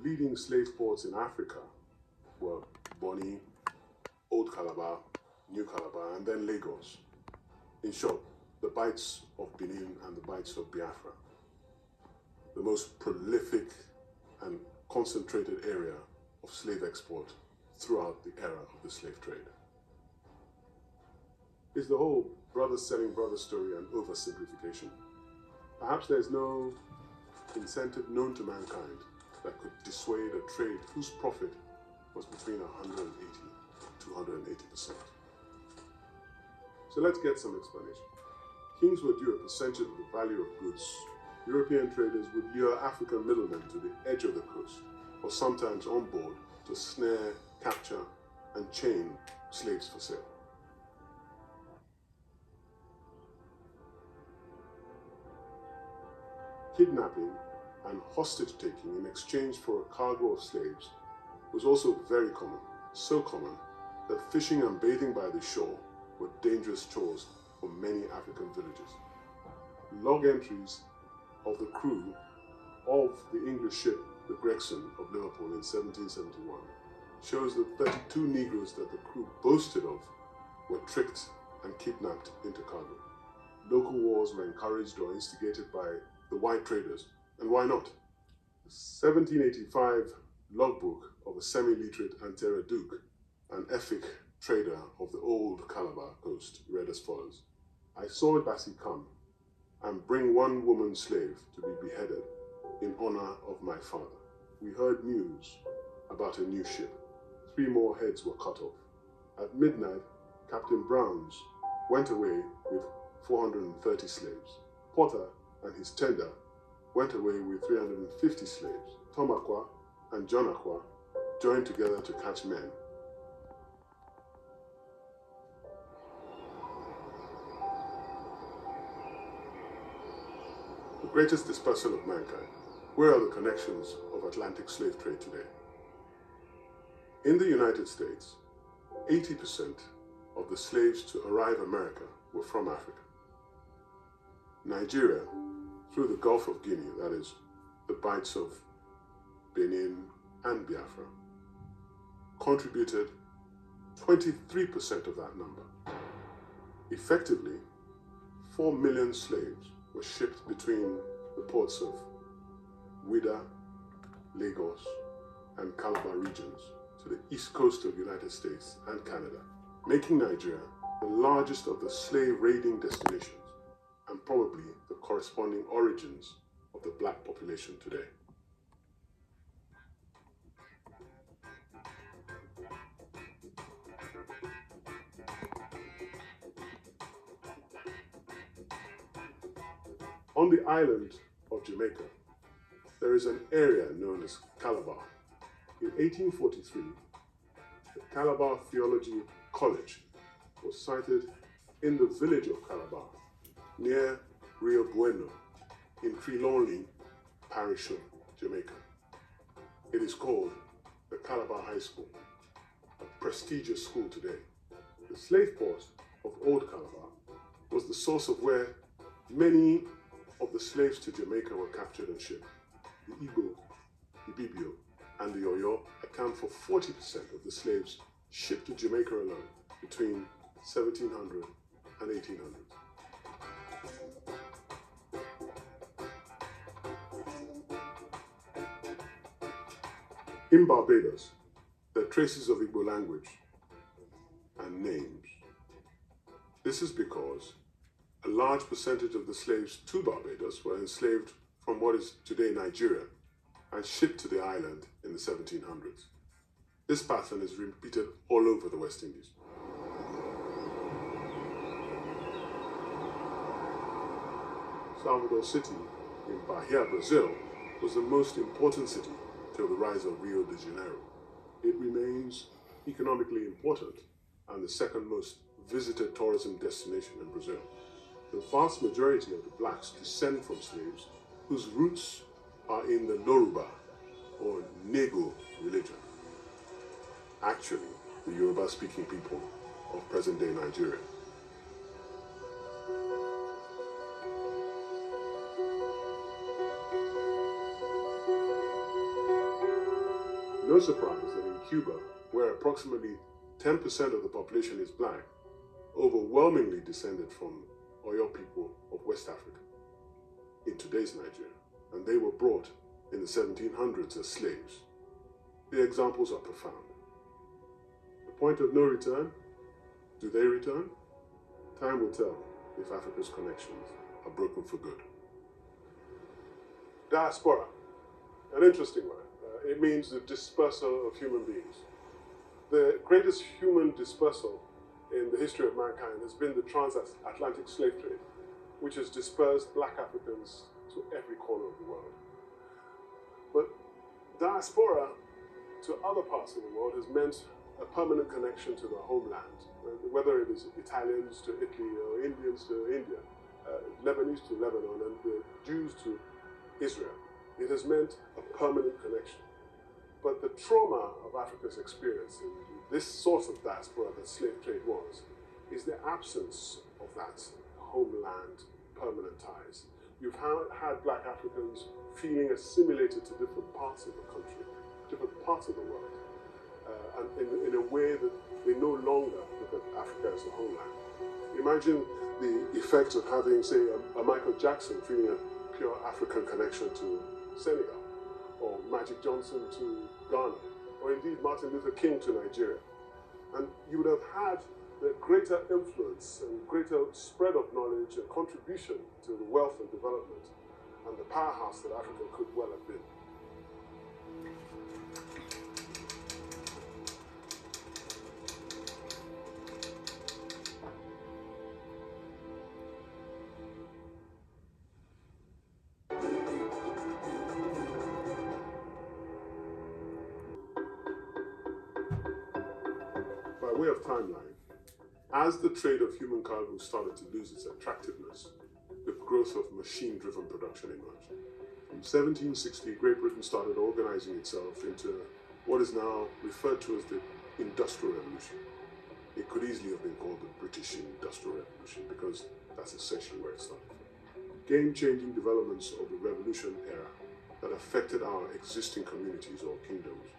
leading slave ports in Africa were Bonny, Old Calabar, New Calabar, and then Lagos. In short, the Bights of Benin and the Bights of Biafra, the most prolific and concentrated area of slave export throughout the era of the slave trade. Is the whole brothers selling brothers story an oversimplification? Perhaps there's no incentive known to mankind that could dissuade a trade whose profit was between 180 to 280%. So let's get some explanation. Kings were due a percentage of the value of goods. European traders would lure African middlemen to the edge of the coast, or sometimes on board, to snare, capture, and chain slaves for sale. Kidnapping and hostage-taking in exchange for a cargo of slaves was also very common, so common that fishing and bathing by the shore were dangerous chores for many African villages. Log entries of the crew of the English ship, the Gregson of Liverpool in 1771, shows that 32 Negroes that the crew boasted of were tricked and kidnapped into cargo. Local wars were encouraged or instigated by the white traders, and why not? The 1785 logbook of a semi-literate Antera Duke, an Efik trader of the old Calabar coast, read as follows: I saw Bassi come and bring one woman slave to be beheaded in honor of my father. We heard news about a new ship. 3 more heads were cut off. At midnight, Captain Browns went away with 430 slaves. Porter and his tender went away with 350 slaves. Tom Aqua and John Aqua joined together to catch men. The greatest dispersal of mankind. Where are the connections of Atlantic slave trade today? In the United States, 80% of the slaves to arrive America were from Africa. Nigeria, through the Gulf of Guinea, that is, the Bights of Benin and Biafra, contributed 23% of that number. Effectively, 4 million slaves were shipped between the ports of Ouidah, Lagos, and Calabar regions to the east coast of the United States and Canada, making Nigeria the largest of the slave raiding destinations and probably the corresponding origins of the black population today. On the island of Jamaica, there is an area known as Calabar. In 1843, the Calabar Theology College was sited in the village of Calabar, near Rio Bueno, in Trelawny Parish of Jamaica. It is called the Calabar High School, a prestigious school today. The slave port of Old Calabar was the source of where many of the slaves to Jamaica were captured and shipped. The Igbo, the Ibibio, and the Oyo account for 40% of the slaves shipped to Jamaica alone between 1700 and 1800. In Barbados, there are traces of Igbo language and names. This is because a large percentage of the slaves to Barbados were enslaved from what is today Nigeria and shipped to the island in the 1700s. This pattern is repeated all over the West Indies. Salvador City in Bahia, Brazil, was the most important city till the rise of Rio de Janeiro. It remains economically important and the second most visited tourism destination in Brazil. The vast majority of the blacks descend from slaves whose roots are in the Yoruba or Nego religion. Actually, the Yoruba-speaking people of present-day Nigeria. No surprise that in Cuba, where approximately 10% of the population is black, overwhelmingly descended from Oyo people of West Africa in today's Nigeria, and they were brought in the 1700s as slaves. The examples are profound. The point of no return? Do they return? Time will tell if Africa's connections are broken for good. Diaspora, an interesting word. It means the dispersal of human beings. The greatest human dispersal in the history of mankind has been the transatlantic slave trade, which has dispersed black Africans to every corner of the world. But diaspora to other parts of the world has meant a permanent connection to the homeland, whether it is Italians to Italy or Indians to India, Lebanese to Lebanon, and the Jews to Israel. It has meant a permanent connection. But the trauma of Africa's experience in this sort of diaspora that slave trade was, is the absence of that homeland permanent ties. You've had black Africans feeling assimilated to different parts of the country, different parts of the world, and in a way that they no longer look at Africa as a homeland. Imagine the effect of having, say, a Michael Jackson feeling a pure African connection to Senegal, or Magic Johnson to Ghana, or indeed Martin Luther King to Nigeria. And you would have had the greater influence and greater spread of knowledge and contribution to the wealth and development and the powerhouse that Africa could well have been. By way of timeline, as the trade of human cargo started to lose its attractiveness, the growth of machine-driven production emerged. From 1760, Great Britain started organizing itself into what is now referred to as the Industrial Revolution. It could easily have been called the British Industrial Revolution because that's essentially where it started from. Game-changing developments of the Revolution era that affected our existing communities or kingdoms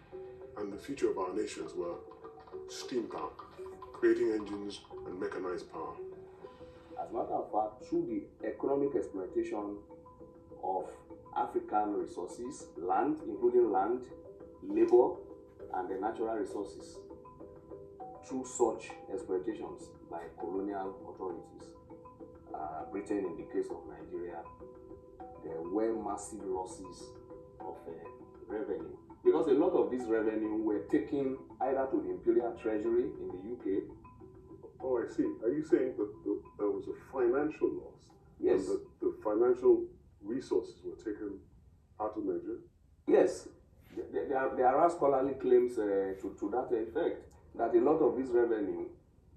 and the future of our nations were steam power, creating engines and mechanized power. As a matter of fact, through the economic exploitation of African resources, land, including land, labor, and the natural resources, through such exploitations by colonial authorities, Britain in the case of Nigeria, there were massive losses of revenue. Because a lot of this revenue were taken either to the imperial treasury in the UK. Oh, I see. Are you saying that there was a financial loss? Yes. And that the financial resources were taken out of Nigeria? Yes. There are scholarly claims to that effect, that a lot of this revenue,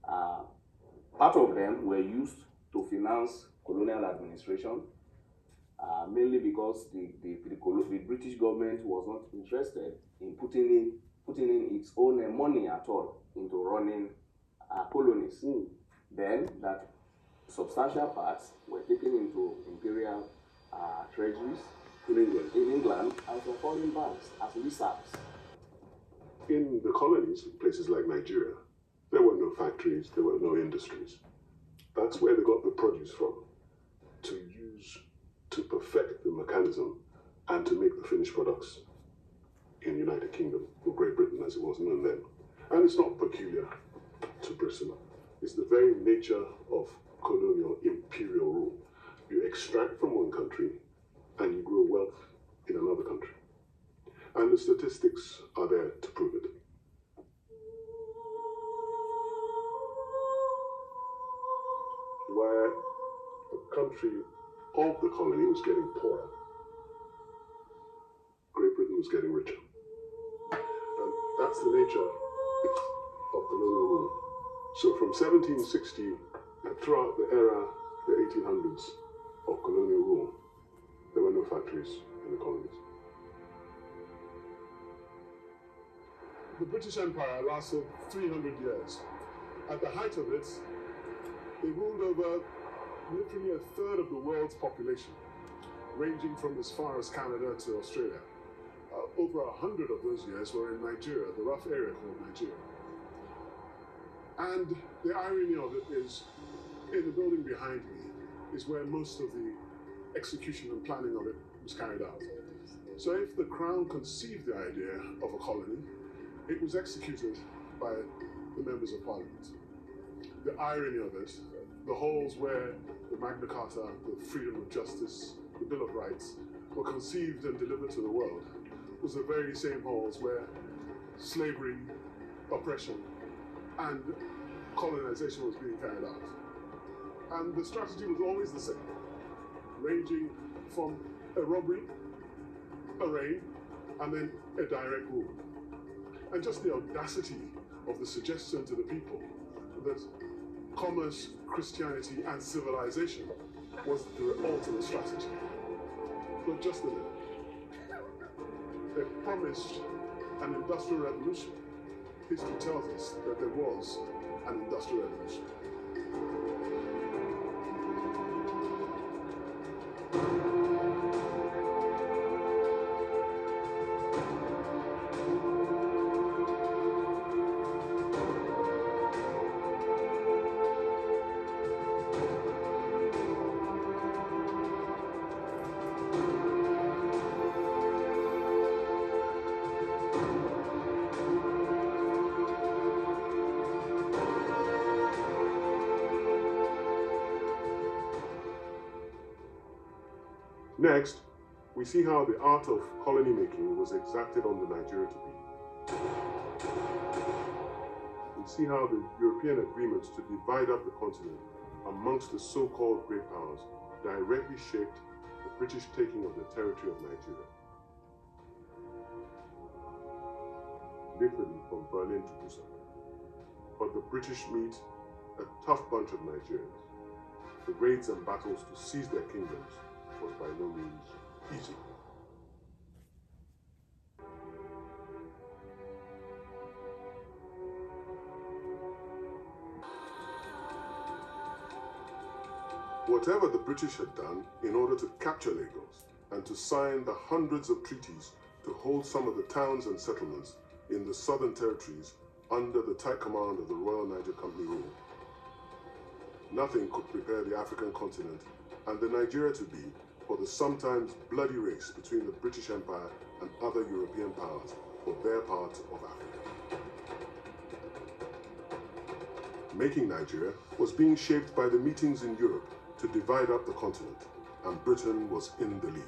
part of them were used to finance colonial administration, mainly because the British government was not interested in putting in its own money at all into running colonies. Then that substantial parts were taken into imperial treasuries in England and from foreign banks as reserves. In the colonies, places like Nigeria, there were no factories, there were no industries. That's where they got the produce from, to use to perfect the mechanism and to make the finished products in the United Kingdom, or Great Britain as it was known then. And it's not peculiar to Britain. It's the very nature of colonial imperial rule. You extract from one country and you grow wealth in another country. And the statistics are there to prove it. Where the country of the colony was getting poorer, Great Britain was getting richer. And that's the nature of colonial rule. So from 1760 and throughout the era, the 1800s of colonial rule, there were no factories in the colonies. The British Empire lasted 300 years. At the height of it, they ruled over literally a third of the world's population, ranging from as far as Canada to Australia. over 100 of those years were in Nigeria, the rough area called Nigeria. And the irony of it is, in the building behind me is where most of the execution and planning of it was carried out. So if the Crown conceived the idea of a colony, it was executed by the members of Parliament. The irony of it, the halls where the Magna Carta, the freedom of justice, the Bill of Rights were conceived and delivered to the world, was the very same halls where slavery, oppression, and colonization was being carried out. And the strategy was always the same, ranging from a robbery, a reign, and then a direct rule. And just the audacity of the suggestion to the people that commerce, Christianity, and civilization was the ultimate strategy. But just a little. They promised an industrial revolution. History tells us that there was an industrial revolution. Next, we see how the art of colony making was exacted on the Nigeria to be. We see how the European agreements to divide up the continent amongst the so-called great powers directly shaped the British taking of the territory of Nigeria. Literally from Berlin to Busan. But the British meet a tough bunch of Nigerians. The raids and battles to seize their kingdoms was by no means easy. Whatever the British had done in order to capture Lagos and to sign the hundreds of treaties to hold some of the towns and settlements in the southern territories under the tight command of the Royal Niger Company rule, nothing could prepare the African continent and the Nigeria to be for the sometimes bloody race between the British Empire and other European powers for their part of Africa. Making Nigeria was being shaped by the meetings in Europe to divide up the continent, and Britain was in the lead.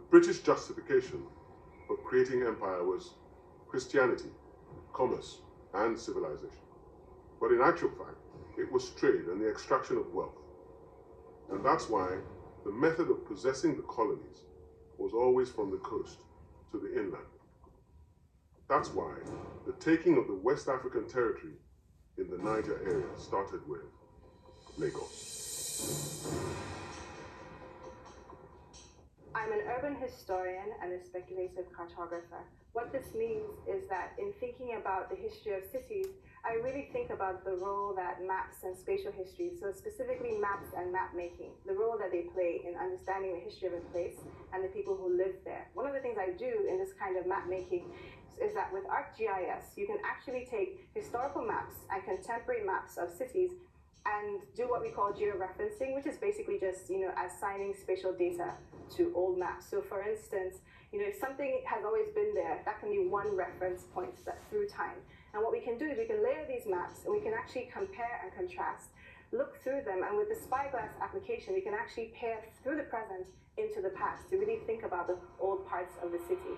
British justification for creating empire was Christianity, commerce, and civilization. But in actual fact, it was trade and the extraction of wealth. And that's why the method of possessing the colonies was always from the coast to the inland. That's why the taking of the West African territory in the Niger area started with Lagos. I'm an urban historian and a speculative cartographer. What this means is that in thinking about the history of cities, I really think about the role that maps and spatial history, so specifically maps and map making, the role that they play in understanding the history of a place and the people who live there. One of the things I do in this kind of map making is that with ArcGIS, you can actually take historical maps and contemporary maps of cities and do what we call georeferencing, which is basically just, assigning spatial data to old maps. So for instance, if something has always been there, that can be one reference point through time. And what we can do is we can layer these maps and we can actually compare and contrast, look through them, and with the spyglass application, we can actually peer through the present into the past to really think about the old parts of the city.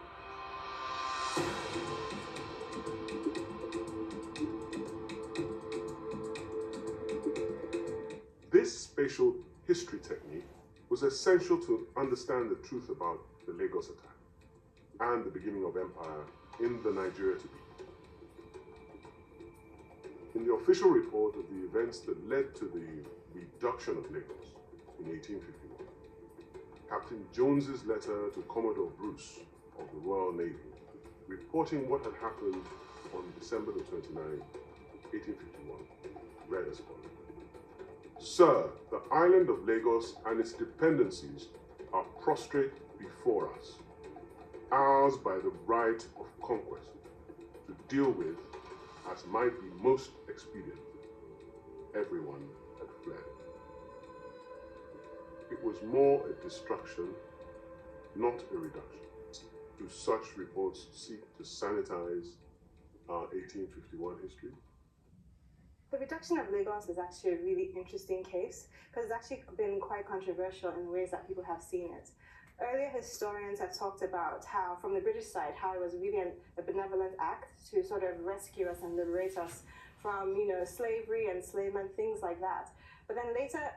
spatial history technique was essential to understand the truth about the Lagos attack and the beginning of empire in the Nigeria to be. In the official report of the events that led to the reduction of Lagos in 1851, Captain Jones's letter to Commodore Bruce of the Royal Navy, reporting what had happened on December the 29th, 1851, read as follows. Sir, the island of Lagos and its dependencies are prostrate before us, ours by the right of conquest, to deal with as might be most expedient. Everyone had fled. It was more a destruction, not a reduction. Do such reports seek to sanitize our 1851 history? The reduction of Lagos is actually a really interesting case because it's actually been quite controversial in ways that people have seen it. Earlier historians have talked about how, from the British side, how it was really a benevolent act to sort of rescue us and liberate us from, slavery, enslavement, things like that. But then later,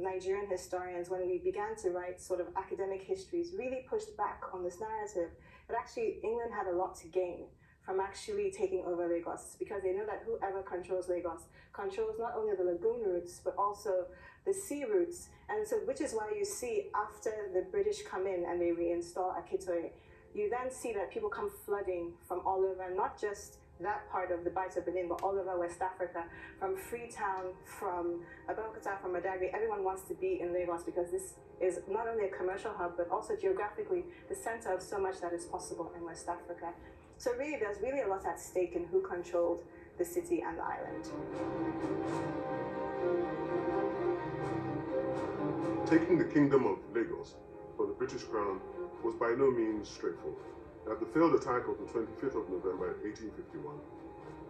Nigerian historians, when we began to write sort of academic histories, really pushed back on this narrative that actually England had a lot to gain from actually taking over Lagos, because they know that whoever controls Lagos controls not only the lagoon routes, but also the sea routes. And so, which is why you see after the British come in and they reinstall Akitoye, you then see that people come flooding from all over, not just that part of the Bight of Benin, but all over West Africa, from Freetown, from Abeokuta, from Badagry. Everyone wants to be in Lagos because this is not only a commercial hub, but also geographically the center of so much that is possible in West Africa. So really, there's really a lot at stake in who controlled the city and the island. Taking the Kingdom of Lagos for the British Crown was by no means straightforward. At the failed attack of the 25th of November 1851,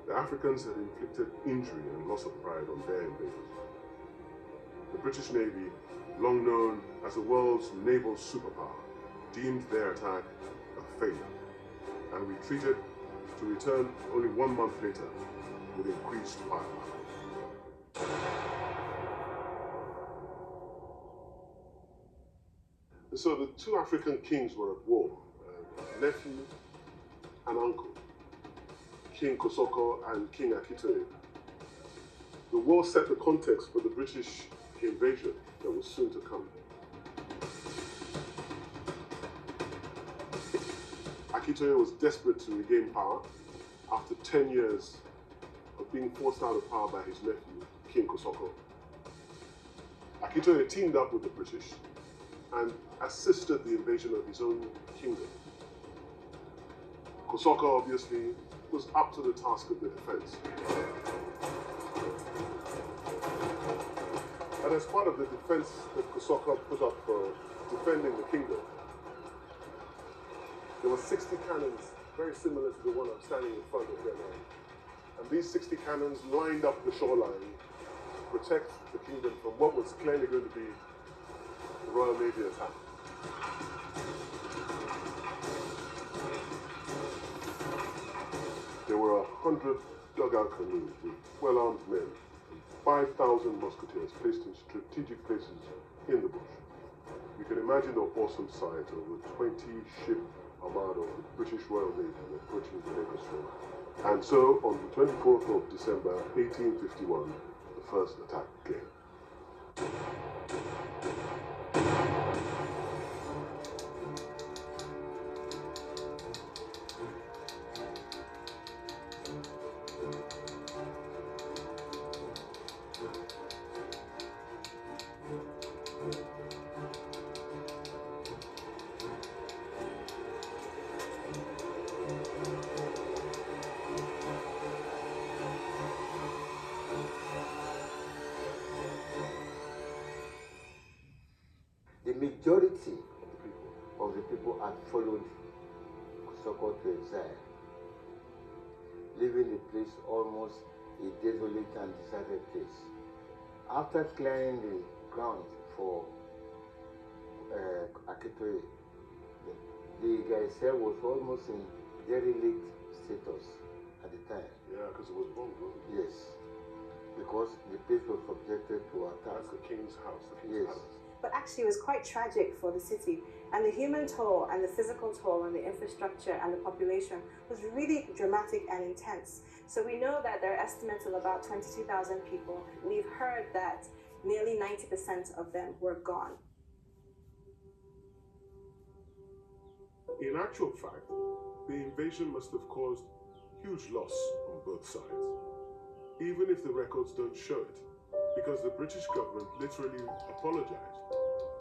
the Africans had inflicted injury and loss of pride on their invaders. The British Navy, long known as the world's naval superpower, deemed their attack a failure and retreated to return only 1 month later with increased firepower. So the two African kings were at war, nephew and uncle, King Kosoko and King Akitoye. The war set the context for the British invasion that was soon to come. Akitoye was desperate to regain power after 10 years of being forced out of power by his nephew, King Kosoko. Akitoye teamed up with the British and assisted the invasion of his own kingdom. Kosoko obviously was up to the task of the defense. And as part of the defense that Kosoko put up for defending the kingdom, there were 60 cannons, very similar to the one I'm standing in front of here now. And these 60 cannons lined up the shoreline to protect the kingdom from what was clearly going to be the Royal Navy attack. There were 100 dugout canoes with well-armed men and 5,000 musketeers placed in strategic places in the bush. You can imagine the awesome sight of the 20-ship armada of the British Royal Navy approaching the Lagos shore. And so, on the 24th of December 1851, the first attack came. The majority of the people had followed Kosoko to exile, leaving the place almost a desolate and deserted place. After clearing the ground for Akitoye, the Gaisel was almost in derelict status at the time. Yeah, because it was bombed, wasn't it? Yes, because the place was subjected to attack. That's the king's house, the king's Yes. palace. But actually, it was quite tragic for the city. And the human toll and the physical toll on the infrastructure and the population was really dramatic and intense. So we know that there are estimates of about 22,000 people. We've heard that nearly 90% of them were gone. In actual fact, the invasion must have caused huge loss on both sides, even if the records don't show it, because the British government literally apologized.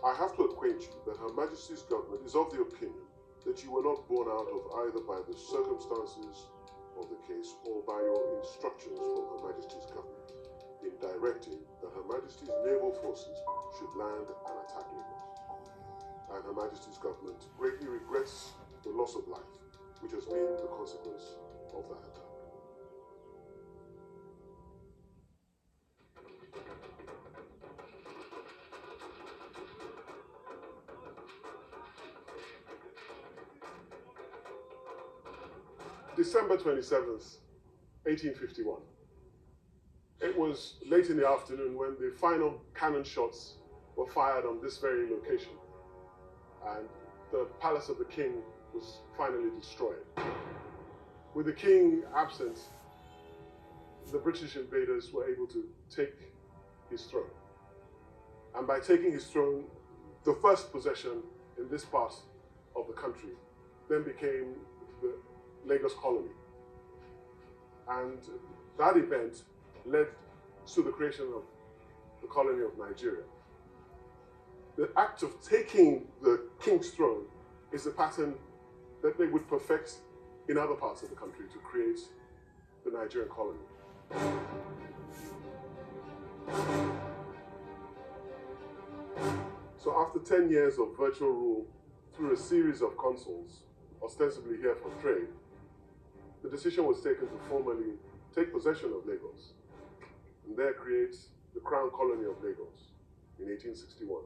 I have to acquaint you that Her Majesty's government is of the opinion that you were not born out of either by the circumstances of the case or by your instructions from Her Majesty's government in directing that Her Majesty's naval forces should land and attack Lagos. And Her Majesty's government greatly regrets the loss of life, which has been the consequence of that attack. December 27th, 1851. It was late in the afternoon when the final cannon shots were fired on this very location, and the palace of the king was finally destroyed. With the king absent, the British invaders were able to take his throne. And by taking his throne, the first possession in this part of the country then became the Lagos colony. And that event led to the creation of the colony of Nigeria. The act of taking the king's throne is a pattern that they would perfect in other parts of the country to create the Nigerian colony. So after 10 years of virtual rule through a series of consuls, ostensibly here for trade, the decision was taken to formally take possession of Lagos and there create the Crown Colony of Lagos in 1861.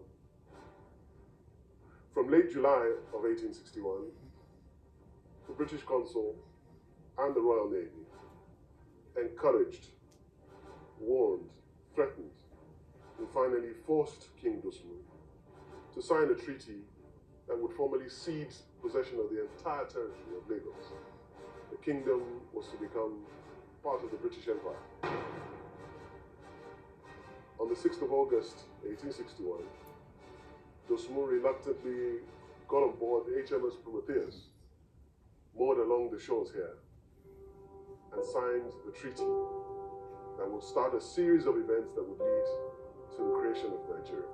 From late July of 1861, the British consul and the Royal Navy encouraged, warned, threatened, and finally forced King Dosmu to sign a treaty that would formally cede possession of the entire territory of Lagos. The kingdom was to become part of the British Empire. On the 6th of August, 1861, Dosmu reluctantly got on board the HMS Prometheus, moored along the shores here, and signed the treaty that would start a series of events that would lead to the creation of Nigeria.